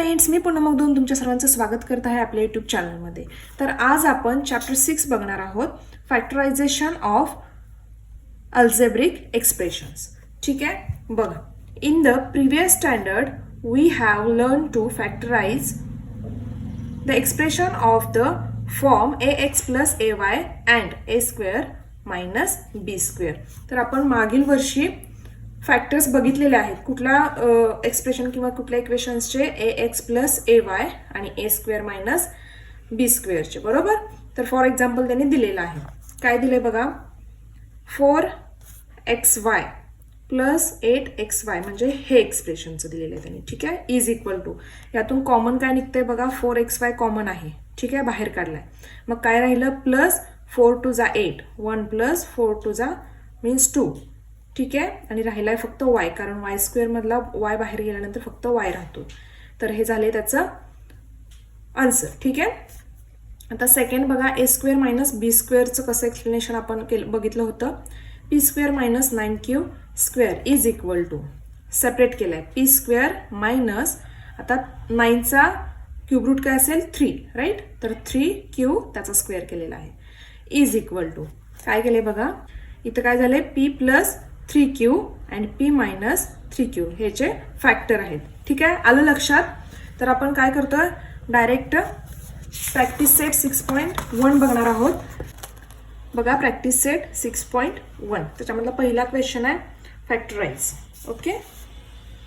Friends, मी पुन्हा मग तुमच्या सर्वांचं स्वागत करत आहे आपल्या यूट्यूब चॅनलमध्ये. तर आज आपण चॅप्टर 6 बघणार आहोत, फॅक्टरायझेशन ऑफ अल्जेब्रिक एक्सप्रेशन्स. ठीक आहे, बघा. In the previous standard we have learn to factorize the expression of the form ax plus ay and a square minus b square. तर आपण मागील वर्षी फॅक्टर्स बघितलेले आहेत, कुठल्या एक्सप्रेशन किंवा कुठल्या इक्वेशन्सचे ax प्लस ay आणि a स्क्वेअर मायनस b स्क्वेअरचे, बरोबर. तर फॉर एक्झाम्पल त्यांनी दिलेलं आहे, काय दिले बघा, 4xy प्लस 8xy म्हणजे हे एक्सप्रेशनचं दिलेलं आहे त्यांनी. ठीक आहे, इज इक्वल टू, यातून कॉमन काय निघतंय बघा, 4xy कॉमन आहे. ठीक आहे, बाहेर काढलाय. मग काय राहिलं, प्लस 4 टू जा 8, 1 प्लस 4 टू जा मीन्स 2. ठीक आहे, आणि राहिलाय फक्त y, कारण y स्क्वेअर मधला y बाहेर गेल्यानंतर फक्त y राहतो. तर हे झाले त्याचं आन्सर. ठीक आहे, आता सेकंड बघा, a स्क्वेअर मायनस b स्क्वेअरचं कसं एक्सप्लेनेशन आपण बघितलं होतं. p square minus 9q square is equal to, separate केलंय, p स्क्वेअर मायनस, आता 9चा क्यूब रूट काय असेल 3, राईट. तर 3q त्याचा स्क्वेअर केलेला आहे, इज इक्वल टू काय केले बघा, इथं काय झालंय, p plus 3q and p minus 3q ह्याचे फॅक्टर आहेत. ठीक आहे, आलं लक्षात. तर आपण काय करतोय, डायरेक्ट प्रॅक्टिस सेट 6.1 बघणार आहोत. बघा, प्रॅक्टिस सेट 6.1, त्याच्यामधला पहिला क्वेश्चन आहे फॅक्टराइज. ओके,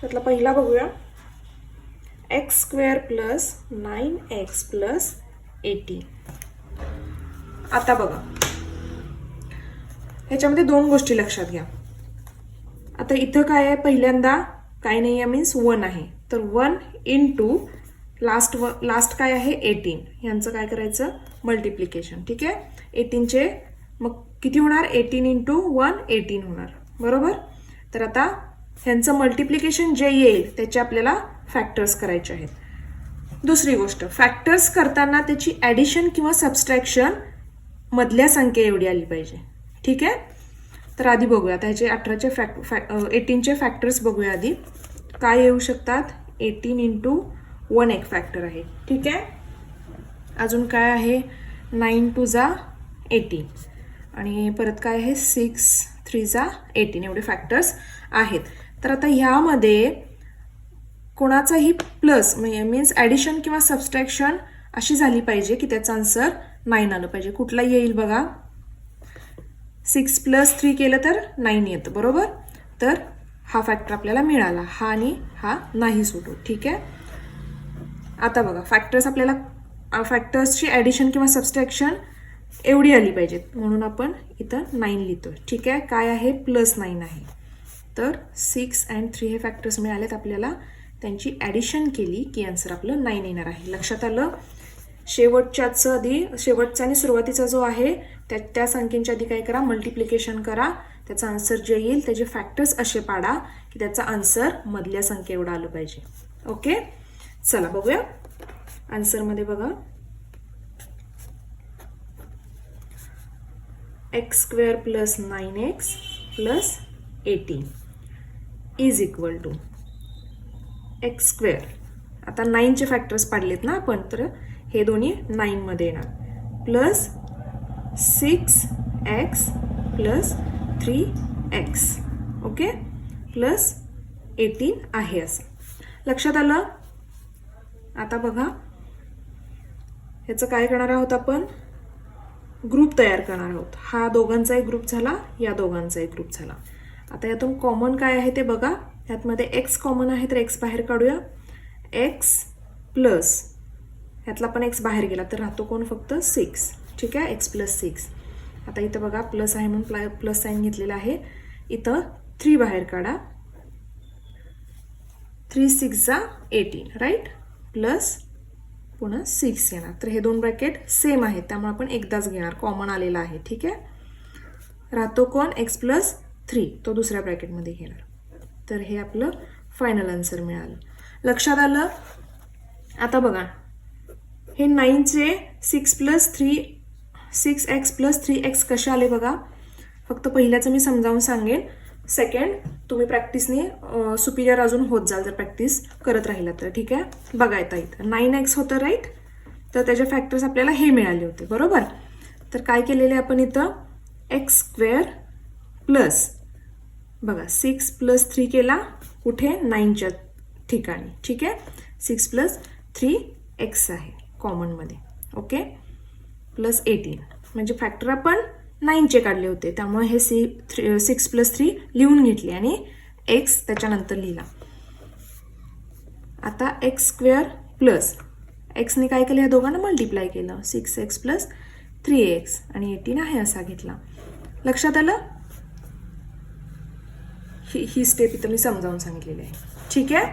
त्यातला पहिला बघूया, x square plus 9x plus 80. आता बघा, ह्याच्यामध्ये दोन गोष्टी लक्षात घ्या. आता इथं काय आहे, पहिल्यांदा काय नाही आहे मीन्स 1 आहे, तर 1 इंटू लास्ट काय आहे 18, यांचं काय करायचं, मल्टिप्लिकेशन. ठीक आहे, 18चे मग किती होणार, 18 इंटू 1 18 होणार, बरोबर. तर आता ह्यांचं मल्टिप्लिकेशन जे येईल त्याचे आपल्याला फॅक्टर्स करायचे आहेत. दुसरी गोष्ट, फॅक्टर्स करताना त्याची ॲडिशन किंवा सबस्ट्रॅक्शन मधल्या संख्या एवढी आली पाहिजे. ठीक आहे, तर आधी बघूया त्याचे 18चे फॅक्टर्स बघूया आधी. काय येऊ शकतात, 18 इंटू 1 एक फॅक्टर आहे. ठीक आहे, अजून काय आहे, 9 टू जा 18 आणि परत काय आहे, 6 3 जा 18, एवढे फॅक्टर्स आहेत. तर आता ह्यामध्ये कोणाचाही प्लस मीन्स ॲडिशन किंवा सबस्ट्रॅक्शन अशी झाली पाहिजे की त्याचं आन्सर 9 आलं पाहिजे. कुठला येईल बघा, 6 प्लस 3 केलं तर 9 येतं, बरोबर. तर हा फॅक्टर आपल्याला मिळाला, हा आणि हा नाही सुटू. ठीक आहे, आता बघा, फॅक्टर्सची ॲडिशन किंवा सबस्ट्रॅक्शन एवढी आली पाहिजेत, म्हणून आपण इथं 9 लिहितोय. ठीक आहे, काय आहे, प्लस 9 आहे. तर 6 अँड 3 हे फॅक्टर्स मिळालेत आपल्याला, त्यांची ॲडिशन केली की आन्सर आपलं 9 येणार आहे. लक्षात आलं. शेवटचा आणि सुरुवातीचा जो आहे त्या संख्येच्या आधी काय करा, मल्टिप्लिकेशन करा, त्याचा आन्सर जे येईल त्याचे फॅक्टर्स असे पाडा की त्याचा आन्सर मधल्या संख्या एवढा आलं पाहिजे. ओके, चला बघूया आन्सरमध्ये. बघा, x square plus 9x plus 80 is equal to x square. आता 9चे फॅक्टर्स पाडलेत ना आपण, तर हे दोन्ही 9 मध्ये येणार, plus 6x plus 3x. Okay, plus 18 आहे असं. लक्षात आलं. आता बघा, ह्याचं काय करणार आहोत आपण, ग्रुप तयार करणार आहोत. हा दोघांचा एक ग्रुप झाला, या दोघांचा एक ग्रुप झाला. आता यातून कॉमन काय आहे ते बघा, यातमध्ये x कॉमन आहे तर x बाहेर काढूया. x प्लस ह्यातला पण x बाहेर गेला तर राहतो कोण, फक्त 6. ठीक आहे, x प्लस 6. आता इथं बघा, प्लस आहे म्हणून प्लस साईन घेतलेला आहे. इथं 3 बाहेर काढा, 3 6 जा 18, राईट, प्लस पुन्हा 6 येणार. तर हे दोन ब्रॅकेट सेम आहेत, त्यामुळे आपण एकदाच घेणार, कॉमन आलेला आहे. ठीक आहे, राहतो कोण, x प्लस 3, तो दुसऱ्या ब्रॅकेटमध्ये घेणार. तर हे आपलं फायनल आन्सर मिळालं. लक्षात आलं. आता बघा, हे 9चे 6x प्लस 3x कसे आले बघा, फक्त पहिल्याचं मी समजावून सांगेन. सेकंड तुम्ही प्रॅक्टिसने सुपिरियर अजून होत जाल जर प्रॅक्टिस करत राहिला तर. ठीक आहे, बघा येतं इथं 9x होतं राईट. तर त्याचे फॅक्टर्स आपल्याला हे मिळाले होते बरोबर. तर काय केलेले आपण इथं एक्स स्क्वेअर प्लस बघा 6 + 3 केला कुठे 9च्या ठिकाणी. ठीक आहे, 6 + 3x आहे कॉमनमध्ये. ओके, प्लस 18 म्हणजे फॅक्टर आपण 9चे काढले होते त्यामुळे हे 6 + 3 लिहून घेतले आणि x त्याच्यानंतर लिहिला. आता एक्स स्क्वेअर प्लस एक्सने काय केलं, या दोघांना मल्टिप्लाय केलं 6x + 3x आणि 18 आहे असा घेतला. लक्षात आलं. ही स्टेप इथं मी समजावून सांगितलेली आहे. ठीक आहे,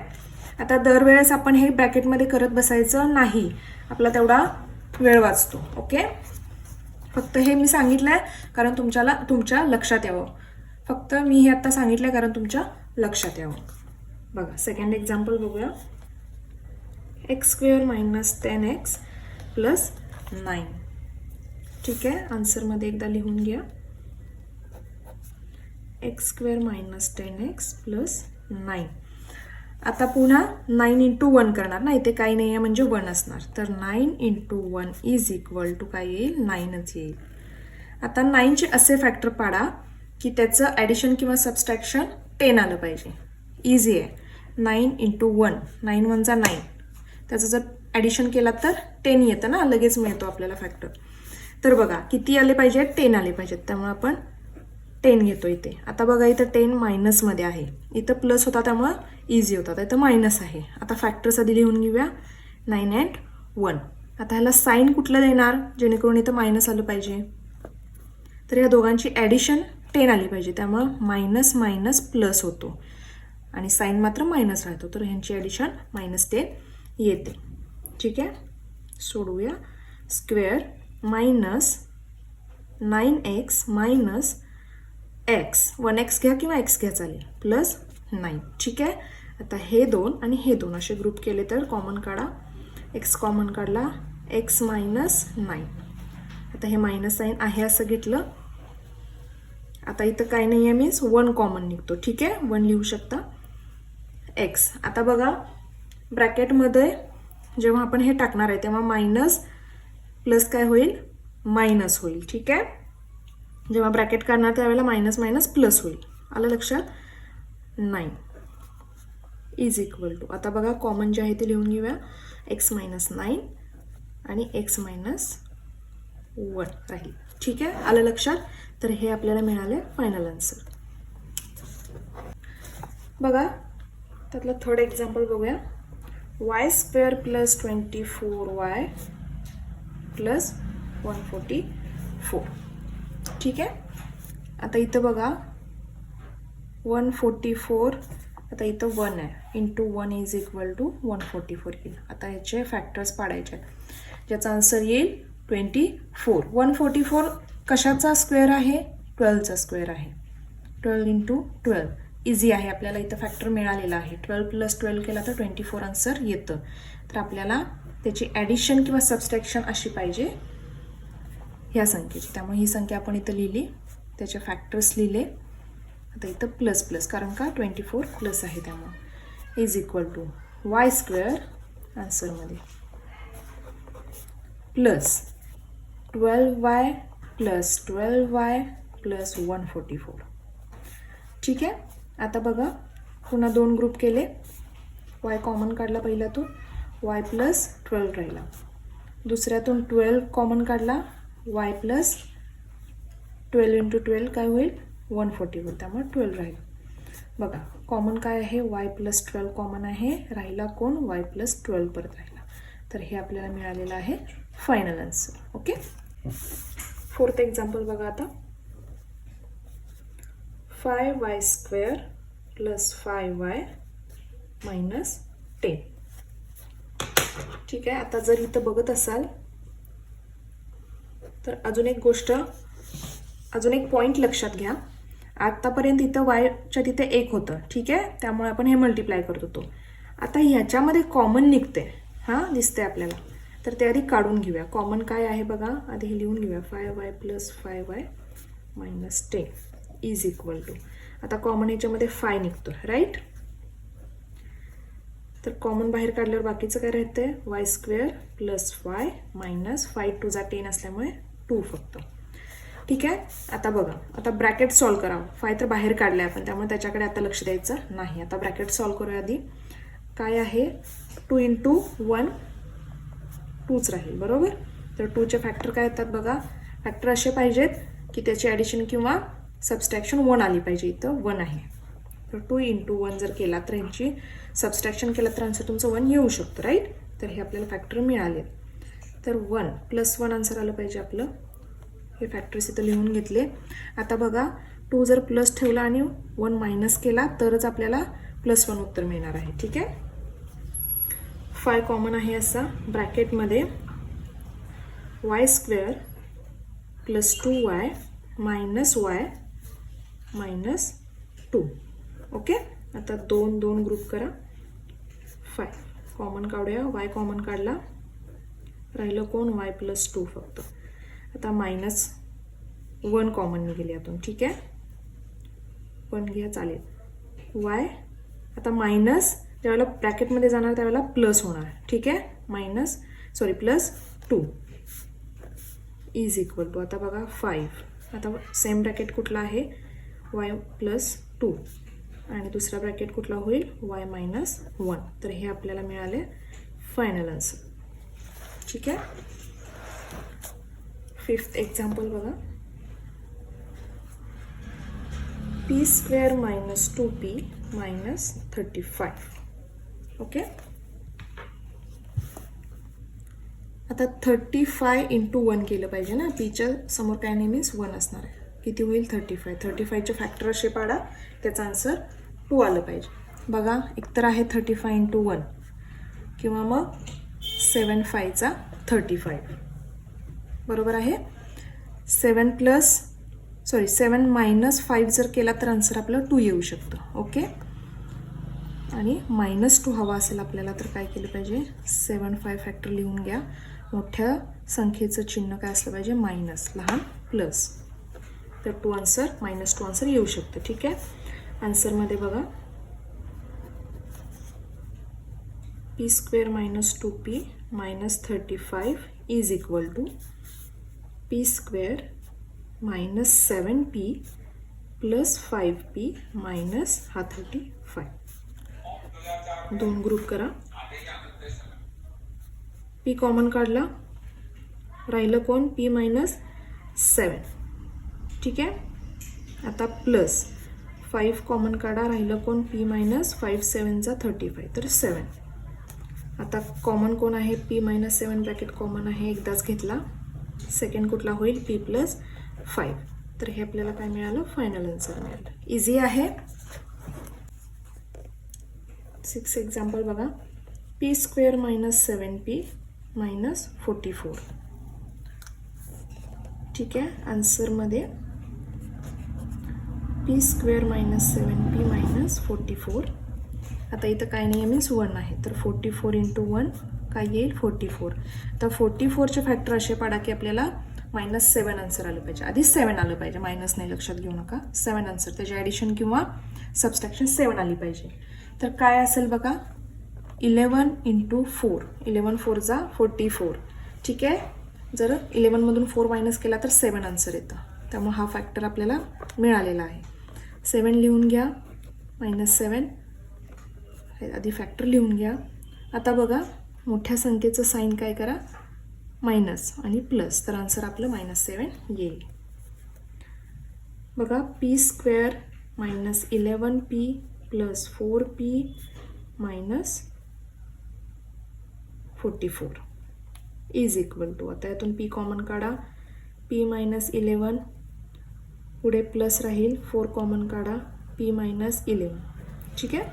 आता दरवेळेस आपण हे ब्रॅकेटमध्ये करत बसायचं नाही, आपला तेवढा वेळ वाचतो. ओके, फक्त हे मी सांगितलंय कारण तुमच्या लक्षात यावं. फक्त मी हे आता सांगितलंय कारण तुमच्या लक्षात यावं. बघा सेकंड एक्झाम्पल बघूया. X square minus 10x plus 9. ठीक आहे, आन्सरमध्ये एकदा लिहून घ्या. X square minus 10x plus 9. आता पुन्हा 9 × 1 करणार ना, इथे काही नाही आहे म्हणजे 1 असणार. तर 9 × 1 इज इक्वल टू काय येईल, 9च येईल. आता 9चे असे फॅक्टर पाडा की त्याचं ॲडिशन किंवा सबस्ट्रॅक्शन 10 आलं पाहिजे. इझी आहे. 9 × 1 9 × 1 = 9. त्याचं जर ॲडिशन केला तर 10 येतं ना, लगेच मिळतो आपल्याला फॅक्टर. तर बघा किती आले पाहिजेत, 10 आले पाहिजेत. त्यामुळे आपण 10 घेतो इथे. आता बघा इथं 10 मायनसमध्ये आहे, इथं प्लस होता त्यामुळं इझी होता, तर इथं मायनस आहे. आता फॅक्टर्स आधी लिहून घेऊया 9 and 1. आता ह्याला साईन कुठलं देणार जेणेकरून इथं मायनस आलं पाहिजे. तर या दोघांची ॲडिशन 10 आली पाहिजे, त्यामुळं मायनस मायनस प्लस होतो आणि साईन मात्र मायनस राहतो. तर ह्यांची ॲडिशन -10 येते. ठीक आहे, सोडूया. Square minus 9x minus x 1x घ्या किंवा x घ्या चालेल प्लस 9. ठीक आहे, आता हे 2 आणि हे 2 असे ग्रुप केले तर कॉमन काढा. x कॉमन काढला, x मायनस 9. आता हे मायनस साईन आहे असं घेतलं. आता इथं काय नाही आहे मीन्स 1 कॉमन निघतो. ठीक आहे, 1 लिहू शकता. x आता बघा ब्रॅकेटमध्ये जेव्हा आपण हे टाकणार आहे तेव्हा मायनस प्लस काय होईल, मायनस होईल. ठीक आहे, जेव्हा ब्रॅकेट काढणार त्यावेळेला मायनस मायनस प्लस होईल. आलं लक्षात. 9 इज इक्वल टू आता बघा कॉमन जे आहे ते लिहून घेऊया. x मायनस 9 आणि x मायनस 1 राहील. ठीक आहे, आलं लक्षात. तर हे आपल्याला मिळाले फायनल आन्सर. बघा त्यातलं थर्ड एक्झाम्पल बघूया. y square plus 24y plus 144. ठीक आहे, आता इथं बघा 144, आता इथं 1 आहे, इंटू 1 इज इक्वल टू 144 येईल. आता याचे फॅक्टर्स पाडायचे आहेत, ज्याचा आन्सर येईल 24. 144 कशाचा स्क्वेअर आहे, 12चा स्क्वेअर आहे. 12 × 12 इझी आहे, आपल्याला इथं फॅक्टर मिळालेला आहे. 12 + 12 केला तर 24 आन्सर येतं. तर आपल्याला त्याची ॲडिशन किंवा सबस्ट्रॅक्शन अशी पाहिजे ह्या संख्येची, त्यामुळे ही संख्या आपण इथं लिहिली, त्याचे फॅक्टर्स लिहिले. आता इथं प्लस प्लस कारण का 24 प्लस आहे त्यामुळे is equal to y square आन्सरमध्ये plus 12y plus 12y plus 144. ठीक आहे, आता बघा पुन्हा 2 ग्रुप केले. y कॉमन काढला पहिल्यातून, y प्लस 12 राहिला. दुसऱ्यातून 12 कॉमन काढला, y प्लस 12 × 12 काय होईल 144, त्यामुळे 12 राहील. बघा कॉमन काय आहे, y प्लस 12 कॉमन आहे, राहिला कोण y प्लस 12 परत राहिला. तर हे आपल्याला मिळालेलं आहे final answer. Okay, fourth example बघा आता. 5y square plus 5y minus 10. ठीक आहे, आता जर इथं बघत असाल तर अजून एक गोष्ट, अजून एक पॉईंट लक्षात घ्या. आतापर्यंत इथं वायच्या तिथे 1 होतं. ठीक आहे, त्यामुळे आपण हे मल्टिप्लाय करत होतो. आता ह्याच्यामध्ये कॉमन निघते, हां दिसते आपल्याला, तर ते आधी काढून घेऊया. कॉमन काय आहे बघा, आधी हे लिहून घेऊया. 5y plus 5y minus 10 is equal to, आता कॉमन याच्यामध्ये 5 निघतो, राईट. तर कॉमन बाहेर काढल्यावर बाकीचं काय राहते, y square plus y minus 5 टू जा 10 असल्यामुळे 2 फक्त. ठीक आहे. आता बघा, आता ब्रॅकेट सॉल्व्ह करा. 5 तर बाहेर काढले आपण, त्यामुळे त्याच्याकडे आता लक्ष द्यायचं नाही. आता ब्रॅकेट सॉल्व्ह करूया. आधी काय आहे, 2 इंटू 1 2च राहील, बरोबर. तर 2चे फॅक्टर काय येतात बघा, फॅक्टर असे पाहिजेत की त्याची ॲडिशन किंवा सबस्ट्रॅक्शन 1 आली पाहिजे. इथं 1 आहे, तर 2 इंटू 1 जर केला तर यांची सबस्ट्रॅक्शन केलं तर आन्सर तुमचं 1 येऊ शकतं, राईट. तर हे आपल्याला फॅक्टर मिळाले. तर 1 प्लस 1 आन्सर आलं पाहिजे आपलं. हे फॅक्टर्स इथं लिहून घेतले. आता बघा, 2 जर प्लस ठेवला आणि 1 मायनस केला तरच आपल्याला +1 उत्तर मिळणार आहे. ठीक आहे. 5 कॉमन आहे असा. ब्रॅकेटमध्ये y square plus 2y minus y minus 2. Okay. आता 2 2 ग्रुप करा. 5 कॉमन काढूया. वाय कॉमन काढला, राहिलं कोण, वाय प्लस 2 फक्त. आता मायनस 1 कॉमन निघेल यातून. ठीक आहे, 1 घ्या चालेल. वाय आता मायनस ज्यावेळेला ब्रॅकेटमध्ये जाणार त्यावेळेला प्लस होणार. ठीक आहे, प्लस 2 इज इक्वल टू, आता बघा 5. आता सेम ब्रॅकेट कुठला आहे, वाय प्लस 2 आणि दुसरा ब्रॅकेट कुठला होईल, वाय मायनस 1. तर हे आपल्याला मिळाले फायनल आन्सर. ठीक आहे. 5th एक्झाम्पल बघा. p square minus 2p minus 35. Okay. आता 35 इंटू 1 केलं पाहिजे ना, पीच्या समोर काय नेहमीच 1 असणार आहे. किती होईल, 35. 35चे फॅक्टर असे पाडा, त्याचा आन्सर 2 आलं पाहिजे. बघा, एकतर आहे 35 इंटू 1 किंवा मग 7 5 35, बरोबर आहे. 7 मायनस 5 जर केला तर आन्सर आपलं 2 येऊ शकतं. ओके. आणि -2 हवा असेल आपल्याला तर काय केलं पाहिजे, 7 5 फॅक्टर लिहून घ्या. मोठ्या संख्येचं चिन्ह काय असलं पाहिजे, मायनस, लहान प्लस. तर -2 आन्सर येऊ शकतं. ठीक आहे. आन्सरमध्ये बघा, p square minus 2p minus 35 is equal to p square minus 7p plus 5p minus 35. 2 group करा. p कॉमन काढला, राहिलं कोण, p मायनस 7. ठीक आहे. आता प्लस 5 कॉमन काढा, राहिलं कोण, p मायनस 5 7 35, तर 7. आता कॉमन कोण आहे, p मायनस 7 ब्रॅकेट कॉमन आहे, एकदाच घेतला. सेकंड कुठला होईल, p प्लस 5. तर हे आपल्याला काय मिळालं, फायनल आन्सर मिळालं. इझी आहे. 6 एक्झाम्पल बघा. p square minus 7p minus 44. ठीक आहे. आन्सरमध्ये p square minus 7p minus 44. आता इथं काय नाही आहे, मीन्स 1 आहे. तर 44 इंटू 1 काय येईल, 44. तर 44चे फॅक्टर असे पाडा की आपल्याला -7 आन्सर आलं पाहिजे. आधी 7 आलं पाहिजे, मायनस नाही, लक्षात घेऊ नका. 7 आन्सर, त्याची ॲडिशन किंवा सबस्ट्रॅक्शन 7 आली पाहिजे. तर काय असेल बघा, 11 इंटू 4, 11 4 जा 44. ठीक आहे. जर 11मधून 4 मायनस केला तर 7 आन्सर येतं. त्यामुळे हा फॅक्टर आपल्याला मिळालेला आहे. 7 लिहून घ्या, -7 आधी फॅक्टर लिहून घ्या. आता बघा, मोठ्या संख्येचं साईन काय करा, मायनस आणि प्लस, तर आन्सर आपलं -7 येईल. बघा, p square minus 11p plus 4p minus 44 is equal to, आता यातून p कॉमन काढा, p मायनस 11 पुढे प्लस राहील, 4 कॉमन काढा, p मायनस 11. ठीक आहे.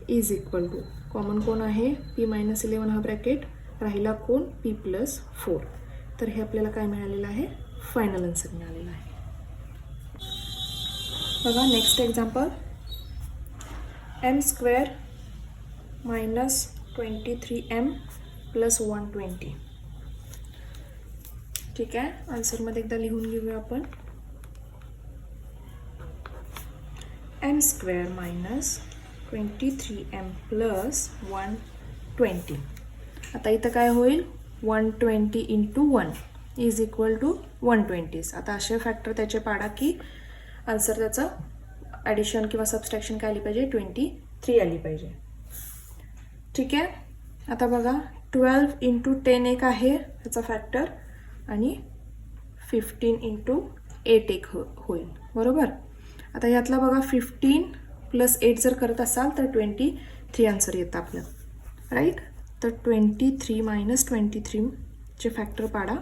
इज इक्वल टू, कॉमन कोण आहे, p मायनस 11 हा ब्रॅकेट, राहिला कोण, p प्लस 4. तर हे आपल्याला काय मिळालेलं आहे, फायनल आन्सर मिळालेला आहे. बघा, next example. m square minus 23m plus 120. ठीक आहे. आन्सरमध्ये एकदा लिहून घेऊया आपण. M square minus 23m plus 120. आता इथं काय होईल 120 इंटू 1 इज इक्वल टू 120. आता असे फॅक्टर त्याचे पाडा की आन्सर त्याचं ॲडिशन किंवा सबस्ट्रॅक्शन काय आली पाहिजे 23 आली पाहिजे. ठीक आहे. आता बघा 12 इंटू 10 एक आहे त्याचा फॅक्टर आणि 15 इंटू 8 एक होईल बरोबर. आता यातला बघा 15 प्लस 8 जर करत असाल तर 23 आन्सर येतं आपलं राईट. तर 23 मायनस 23 चे फॅक्टर पाडा.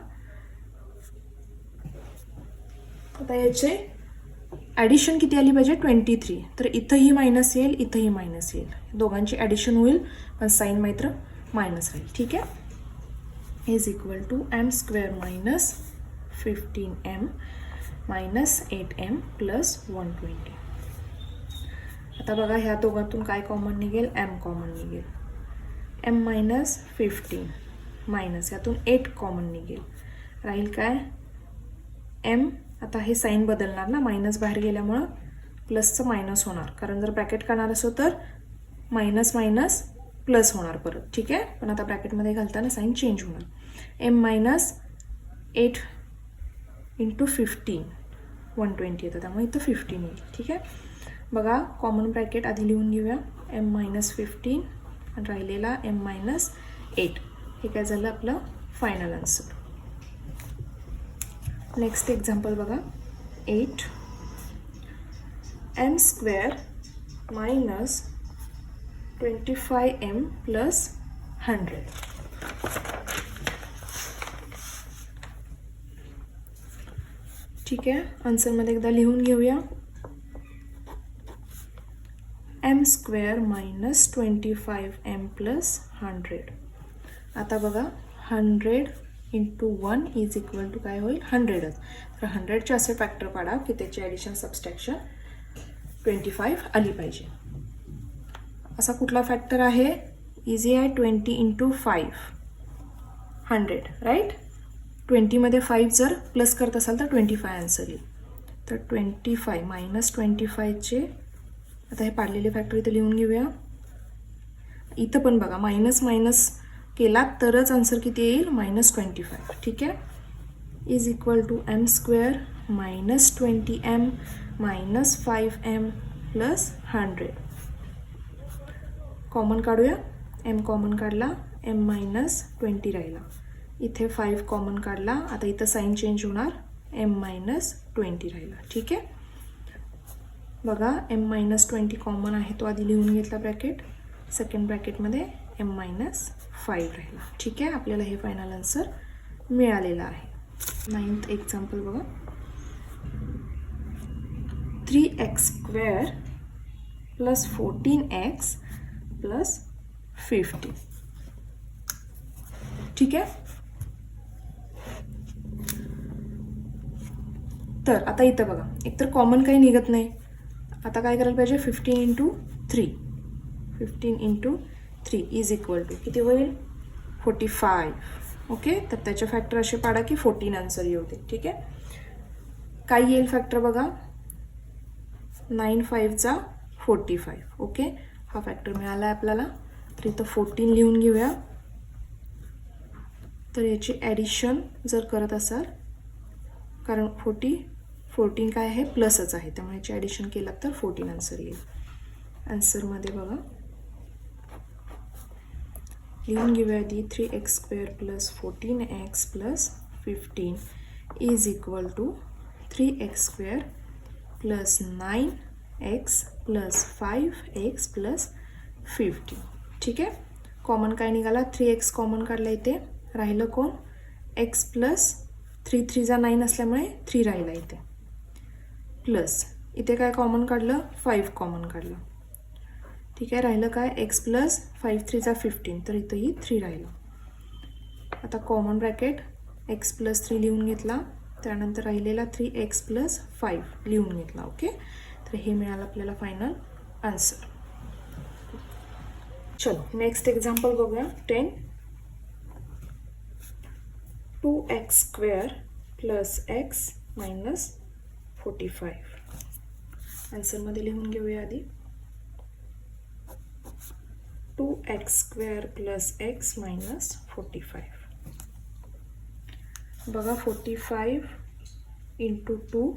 आता याचे ॲडिशन किती आली पाहिजे 23. तर इथंही मायनस येईल इथंही मायनस येईल, दोघांची ॲडिशन होईल पण साईन मात्र मायनस राहील. ठीक आहे. Is equal to M square minus 15m minus 8m plus 120. आता बघा ह्या दोघांतून काय कॉमन निघेल m कॉमन निघेल. m मायनस 15 मायनस यातून 8 कॉमन निघेल. राहील काय m. आता हे साईन बदलणार ना, मायनस बाहेर गेल्यामुळं प्लसचं मायनस होणार, कारण जर ब्रॅकेट काढणार असो तर मायनस मायनस प्लस होणार परत. ठीक आहे. पण आता ब्रॅकेटमध्ये घालताना साईन चेंज होणार. m मायनस 8 इंटू 15 120 येतं, त्यामुळे इथं 15 येईल. ठीक आहे. बघा कॉमन ब्रॅकेट आधी लिहून घेऊया. m मायनस 15 आणि राहिलेला m मायनस 8. हे काय झालं आपलं फायनल आन्सर. नेक्स्ट एक्झाम्पल बघा 8 m square minus 25m plus 100. ठीक आहे. आन्सरमध्ये एकदा लिहून घेऊया. m square minus 25m plus 100. आता बघा 100 इंटू 1 इज इक्वल टू काय होईल 100च. तर 100चे असे फॅक्टर पाडा की त्याची ॲडिशन सबस्ट्रॅक्शन 25 आली पाहिजे. असा कुठला फॅक्टर आहे इझी आहे 20 इंटू 5 100 राईट. 20मध्ये 5 जर प्लस करत असाल तर 25 आन्सर येईल. तर 25 मायनस 25चे आता हे पाडलेले फॅक्टर इथे लिहून घेऊया. इथं पण बघा मायनस मायनस केला तरच आन्सर किती येईल मायनस 25. ठीक आहे. Is equal to M square minus 20m minus 5m plus 100. Common काढूया. m कॉमन काढला m मायनस 20 राहिला. इथे 5 कॉमन काढला. आता इथं साईन चेंज होणार m मायनस 20 राहिला. ठीक आहे. बघा m मायनस 20 कॉमन आहे तो आधी लिहून घेतला ब्रॅकेट. सेकंड ब्रॅकेटमध्ये m मायनस 5 राहिला. ठीक आहे. आपल्याला हे फायनल आन्सर मिळालेलं आहे. 9th एक्झाम्पल बघा 3x square plus 14x plus 50. ठीक आहे. तर आता इथं बघा एकतर कॉमन काही निघत नाही. आता काय करायला पाहिजे 15 into 3 15 into 3 is equal to किती होईल 45. ओके. तर त्याचे फॅक्टर असे पाडा की 14 आन्सर येऊ दे. ठीक आहे. काय येईल फॅक्टर बघा 9 5चा 45. ओके. हा फॅक्टर मिळाला आहे आपल्याला. तर इथं 14 लिहून घेऊया. तर याची ॲडिशन जर करत असाल कारण 14 काय आहे प्लसच आहे त्यामुळे याची ॲडिशन केलं तर 14 आन्सर येईल. आन्सरमध्ये बघा लिहून घेऊया आधी 3x square plus 14x plus 15 is equal to 3x square plus 9x plus 5x plus 15. ठीक आहे. कॉमन काय निघाला 3x कॉमन काढला इथे. राहिलं कोण x प्लस 3 3 जा 9 असल्यामुळे 3 राहिला इथे प्लस इथे काय कॉमन काढलं 5 कॉमन काढलं. ठीक आहे. राहिलं काय x प्लस 5 3 जा 15 तर इथंही 3 राहिलं. आता कॉमन ब्रॅकेट x प्लस 3 लिहून घेतला. त्यानंतर राहिलेला 3x प्लस 5 लिहून घेतला. ओके. तर हे मिळालं आपल्याला फायनल आन्सर. चलो नेक्स्ट एक्झाम्पल बघूया 10 2x square plus x minus 45. आन्सरमध्ये लिहून घेऊया आधी. 2x² + x - 45. बघा 45 × 2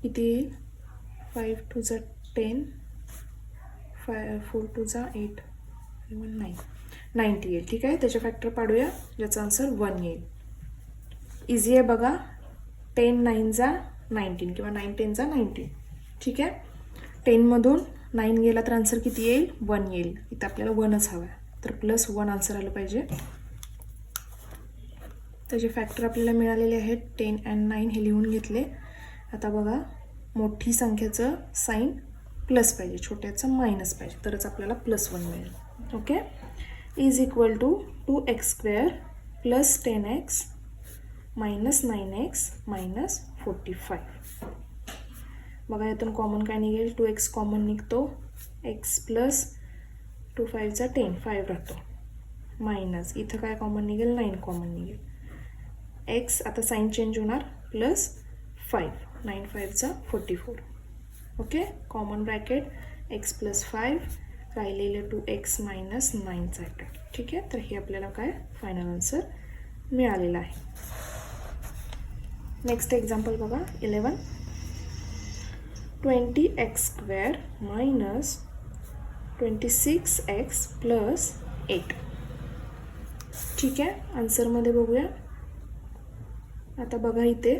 किती येईल? 5 × 2 = 10, 4 × 2 = 8, 9, 90 येईल. ठीक आहे, त्याचे फॅक्टर पाडूया, याचा आन्सर 1 येईल. इझी आहे बघा. 10 9 = 19 किंवा 9 10 = 19. ठीक आहे, 10 मधून 9 गेला तर आन्सर किती येईल? 1 येईल. इथं आपल्याला 1च हवा आहे, तर +1 आन्सर आलं पाहिजे. त्याचे फॅक्टर आपल्याला मिळालेले आहेत. 10 आणि 9 हे लिहून घेतले. आता बघा, मोठी संख्येचं साईन प्लस पाहिजे, छोट्याचं मायनस पाहिजे, तरच आपल्याला +1 मिळेल. Okay, = 2x² + 10x - 9x - 45. बघा यातून कॉमन काय निघेल? 2x कॉमन निघतो, x + 2 5 = 10, 5 राहतो, मायनस इथं काय कॉमन निघेल? 9 कॉमन निघेल. x आता साईन चेंज होणार, +5, 9 5 = 44. ओके, कॉमन ब्रॅकेट x + 5, राहिलेलं 2x - 9 ठीक आहे, तर हे आपल्याला काय फायनल आन्सर मिळालेलं आहे. नेक्स्ट एक्झाम्पल बघा 11. 20x² - 26x + 8. ठीक आहे, आन्सरमध्ये बघूया. आता बघा इथे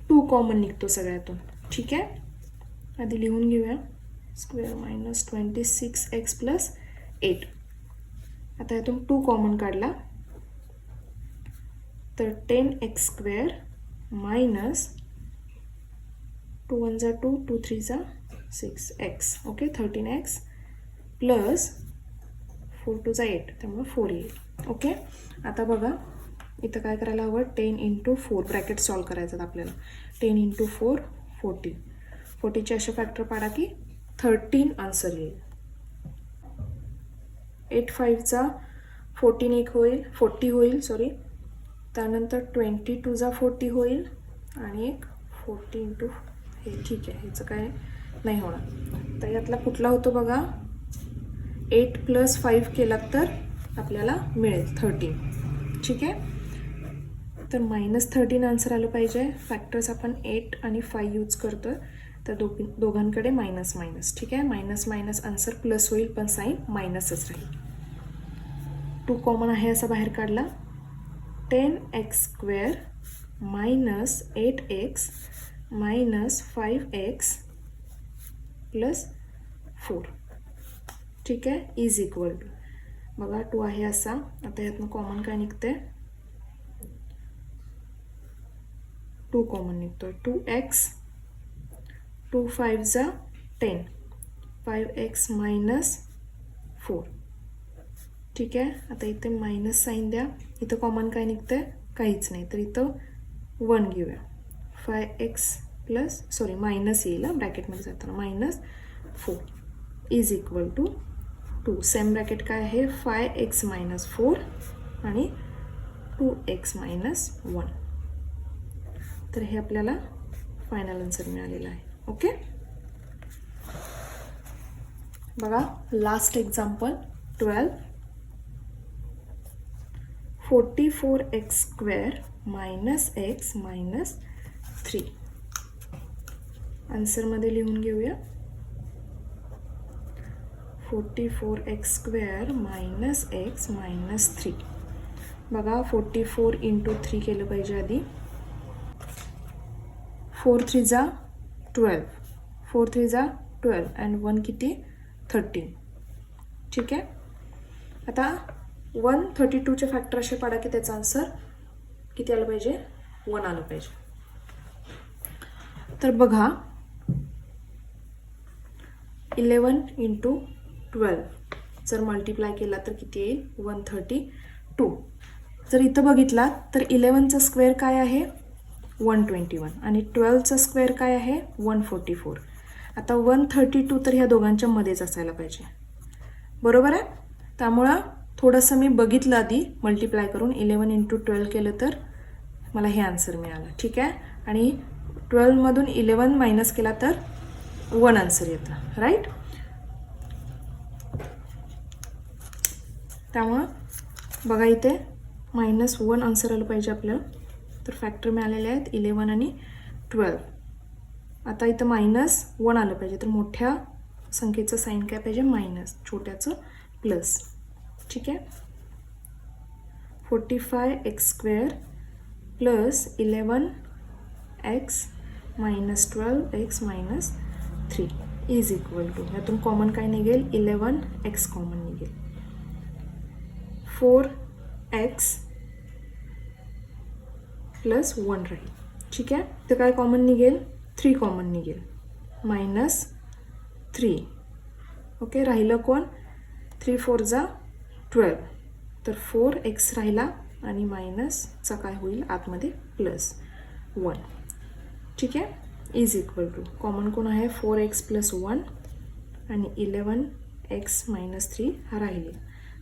2 कॉमन निघतो सगळ्यातून. ठीक आहे, आधी लिहून घेऊया. Square - 26x + 8. आता यातून 2 कॉमन काढला तर 10x² - 2 1 = 2, 2 3 = 6x. ओके, 13x + 4 2 = 8, त्यामुळे 4 येईल. ओके, आता बघा इथं काय करायला हवं? 10 × 4 ब्रॅकेट सॉल्व करायचं आपल्याला. 10 × 4 40. 40चे असे फॅक्टर पाडा की 13 आन्सर येईल. 8 5 = 14 एक होईल, 40 होईल, सॉरी. त्यानंतर 22 = 40 होईल आणि एक 40 × हे. ठीक आहे, ह्याचं काय नाही होणार. तर यातला कुठला होतो बघा? 8 + 5 केला तर आपल्याला मिळेल 13. ठीक आहे, तर -13 आन्सर आलं पाहिजे. फॅक्टर्स आपण 8 आणि 5 यूज करतो, तर दोघांकडे मायनस मायनस. ठीक आहे, मायनस मायनस आन्सर प्लस होईल, पण साईन मायनसच राहील. 2 कॉमन आहे असा बाहेर काढला. 10x² - 8x - 5x + 4. ठीक आहे, = बघा 2 आहे असा. आता यातनं कॉमन काय निघते? 2 कॉमन निघतो, 2x. 2 5 = 10, 5x - 4. ठीक आहे, आता इथे मायनस साईन द्या. इथं कॉमन काय निघतंय? काहीच नाही, तर इथं 1 घेऊया. 5x + मायनस येईल ब्रॅकेटमध्ये जाताना, -4 = 2. सेम ब्रॅकेट काय आहे? 5x - 4 आणि 2x - 1. तर हे आपल्याला फायनल आन्सर मिळालेलं आहे. ओके, बघा लास्ट एक्झाम्पल 12. 44x² - x - 3. आन्सरमध्ये लिहून घेऊया. 44x² - x - 3. बघा 44 × 3 केलं पाहिजे आधी. 4 3 = 12, 4 3 = 12 आणि 1 किती? 13. ठीक आहे, आता 132चे फॅक्टर असे पाडा की त्याचा आन्सर किती आलं पाहिजे? 1 आलं पाहिजे. तर बघा 11 × 12 जर मल्टिप्लाय केला तर किती येईल? 132. जर इथं बघितला तर 11चा स्क्वेअर काय आहे? 121 आणि 12चा स्क्वेअर काय आहे? 144. आता 132 तर ह्या दोघांच्या मध्येच असायला पाहिजे, बरोबर आहे. त्यामुळं थोडंसं मी बघितलं आधी मल्टिप्लाय करून. 11 × 12 केलं तर मला हे आन्सर मिळालं. ठीक आहे, आणि 12मधून 11 मायनस केला तर 1 आन्सर येतं, राईट. त्यामुळं बघा इथे -1 आन्सर आलं पाहिजे आपल्याला. तर फॅक्टर मिळालेले आहेत 11 आणि 12. आता इथं -1 आलं पाहिजे, तर मोठ्या संख्येचं साईन काय पाहिजे मायनस, छोट्याचं प्लस. ठीक आहे. 45x² plus 11x minus 12x minus 3 is equal to, यातून कॉमन काय निघेल 11x कॉमन निघेल, 4x प्लस 1 राहील. ठीक आहे. तर काय कॉमन निघेल 3 कॉमन निघेल, -3. ओके. राहिलं कोण 3 4 जा 12, तर 4x राहिला आणि मायनसचा काय होईल आतमध्ये +1. ठीक आहे. इज इक्वल टू कॉमन कोण आहे 4x प्लस 1 आणि 11x मायनस 3 हा राहिले.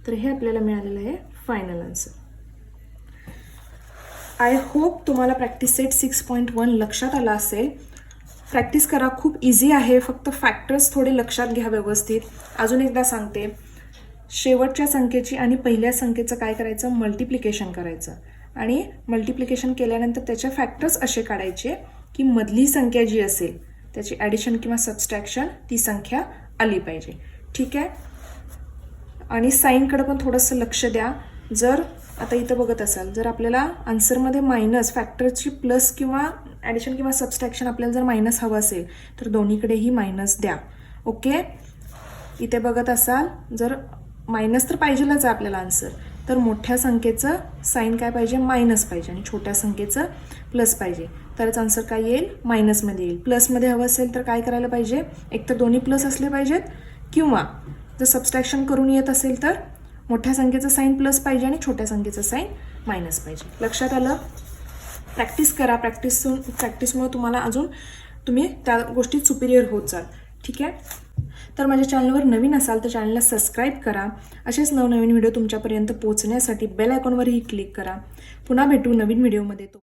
तर हे आपल्याला मिळालेलं आहे फायनल आन्सर. आय होप तुम्हाला प्रॅक्टिस सेट 6.1 लक्षात आला असेल. प्रॅक्टिस करा, खूप इझी आहे. फक्त फॅक्टर्स थोडे लक्षात घ्या व्यवस्थित. अजून एकदा सांगते, शेवटच्या संख्येची आणि पहिल्या संख्येचं काय करायचं मल्टिप्लिकेशन करायचं आणि मल्टिप्लिकेशन केल्यानंतर त्याचे फॅक्टर्स असे काढायचे की मधली संख्या जी असेल त्याची ॲडिशन किंवा सबस्ट्रॅक्शन ती संख्या आली पाहिजे. ठीक आहे. आणि साईनकडे पण थोडंसं लक्ष द्या. जर आता इथं बघत असाल, जर आपल्याला आन्सरमध्ये मायनस फॅक्टरची प्लस किंवा ॲडिशन किंवा सबस्ट्रॅक्शन आपल्याला जर मायनस हवं असेल तर दोन्हीकडेही मायनस द्या. ओके. इथे बघत असाल, जर मायनस तर पाहिजेलच आहे आपल्याला आन्सर, तर मोठ्या संख्येचं साईन काय पाहिजे मायनस पाहिजे आणि छोट्या संख्येचं प्लस पाहिजे, तरच आन्सर काय येईल मायनसमध्ये येईल. प्लसमध्ये हवं असेल तर काय करायला पाहिजे, एकतर दोन्ही प्लस असले पाहिजेत किंवा जर सबस्ट्रॅक्शन करून येत असेल तर मोठ्या संख्येचं साईन प्लस पाहिजे आणि छोट्या संख्येचं साईन मायनस पाहिजे. लक्षात आलं. प्रॅक्टिस करा. प्रॅक्टिसमुळे तुम्हाला अजून तुम्ही त्या गोष्टीत सुपिरियर होत जाल. ठीक आहे. तर माझ्या चॅनलवर नवीन असाल तर चॅनलला सबस्क्राईब करा. असेच नवनवीन व्हिडिओ तुमच्यापर्यंत पोहोचण्यासाठी बेल आयकॉनवरही क्लिक करा. पुन्हा भेटू नवीन व्हिडिओमध्ये.